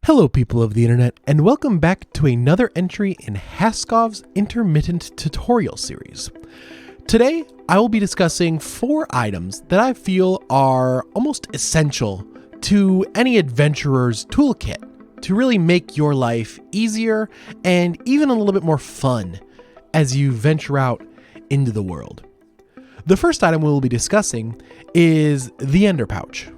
Hello people of the internet, and welcome back to another entry in Haskov's intermittent tutorial series. Today, I will be discussing 4 items that I feel are almost essential to any adventurer's toolkit to really make your life easier and even a little bit more fun as you venture out into the world. The first item we will be discussing is the Ender Pouch.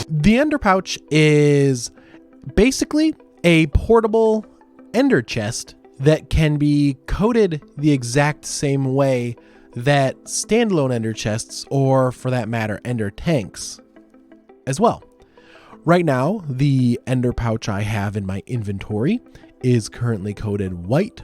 The Ender Pouch is basically a portable ender chest that can be coded the exact same way that standalone ender chests, or for that matter, ender tanks as well. Right now, the Ender Pouch I have in my inventory is currently coded white,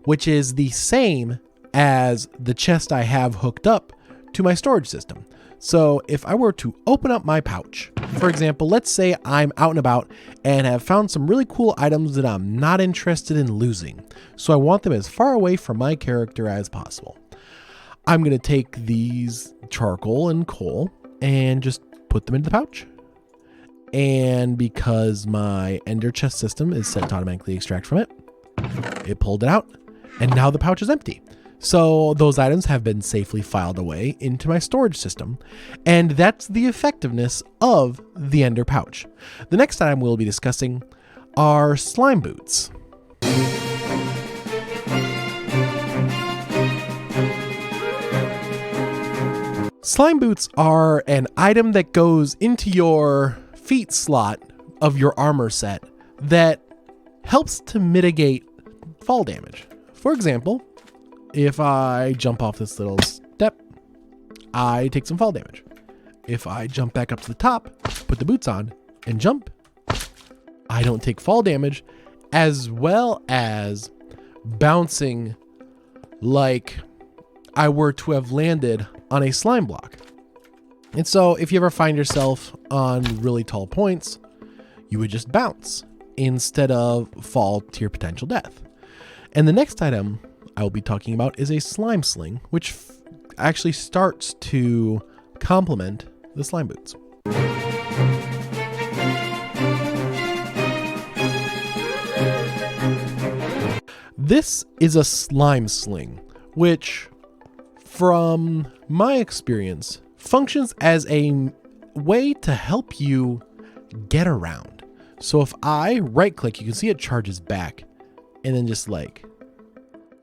which is the same as the chest I have hooked up to my storage system. So if I were to open up my pouch, for example, let's say I'm out and about and have found some really cool items that I'm not interested in losing. So I want them as far away from my character as possible. I'm going to take these charcoal and coal and just put them into the pouch. And because my ender chest system is set to automatically extract from it, it pulled it out and now the pouch is empty. So those items have been safely filed away into my storage system, and that's the effectiveness of the Ender Pouch. The next item we'll be discussing are slime boots. Slime boots are an item that goes into your feet slot of your armor set that helps to mitigate fall damage. For example, if I jump off this little step, I take some fall damage. If I jump back up to the top, put the boots on, and jump, I don't take fall damage, as well as bouncing like I were to have landed on a slime block. And so if you ever find yourself on really tall points, you would just bounce instead of fall to your potential death. And the next item I will be talking about is a Slimesling, which actually starts to complement the slime boots. This is a Slimesling, which from my experience functions as a way to help you get around. So if I right click, you can see it charges back and then just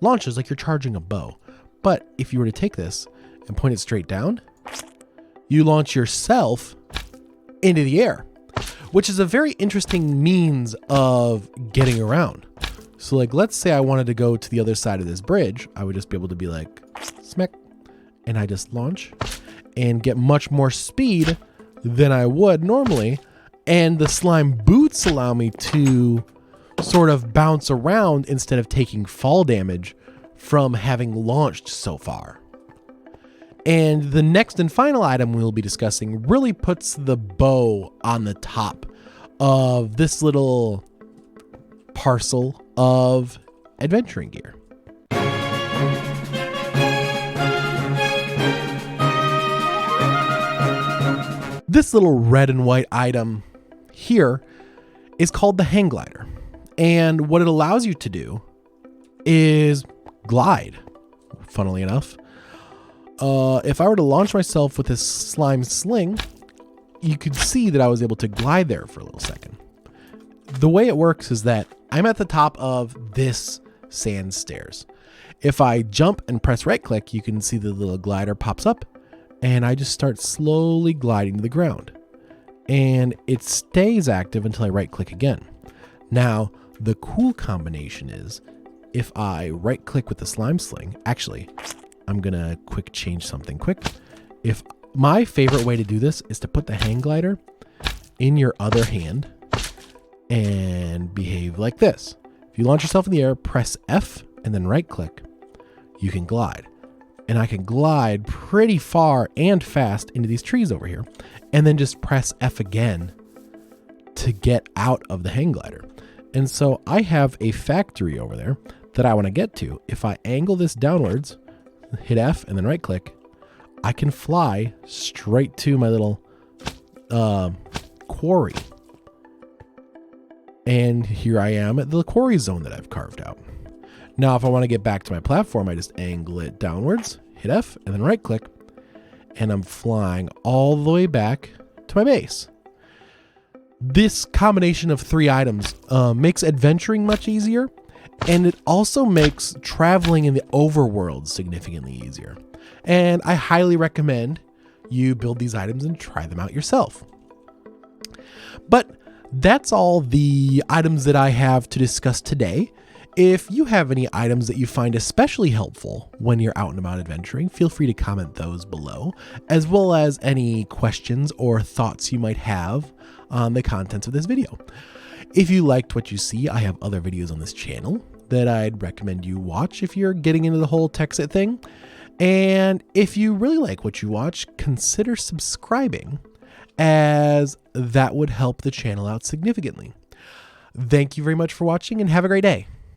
launches like you're charging a bow. But if you were to take this and point it straight down, you launch yourself into the air, which is a very interesting means of getting around. So let's say I wanted to go to the other side of this bridge, I would just be able to be like, smack, and I just launch and get much more speed than I would normally. And the slime boots allow me to sort of bounce around instead of taking fall damage from having launched so far. And the next and final item we'll be discussing really puts the bow on the top of this little parcel of adventuring gear. This little red and white item here is called the hang glider. And what it allows you to do is glide, funnily enough. If I were to launch myself with this slime sling, you could see that I was able to glide there for a little second. The way it works is that I'm at the top of this sand stairs. If I jump and press right click, you can see the little glider pops up and I just start slowly gliding to the ground. And it stays active until I right click again. Now, the cool combination is if I right click with the slime sling, actually, I'm gonna change something quick. If my favorite way to do this is to put the hang glider in your other hand and behave like this. If you launch yourself in the air, press F and then right click, you can glide. And I can glide pretty far and fast into these trees over here, and then just press F again to get out of the hang glider. And so I have a factory over there that I want to get to. If I angle this downwards, hit F, and then right click, I can fly straight to my little quarry. And here I am at the quarry zone that I've carved out. Now, if I want to get back to my platform, I just angle it downwards, hit F, and then right click, and I'm flying all the way back to my base. This combination of 3 items makes adventuring much easier, and it also makes traveling in the overworld significantly easier. And I highly recommend you build these items and try them out yourself. But that's all the items that I have to discuss today. If you have any items that you find especially helpful when you're out and about adventuring, feel free to comment those below, as well as any questions or thoughts you might have on the contents of this video. If you liked what you see, I have other videos on this channel that I'd recommend you watch if you're getting into the whole Tekxit thing. And if you really like what you watch, consider subscribing, as that would help the channel out significantly. Thank you very much for watching, and have a great day.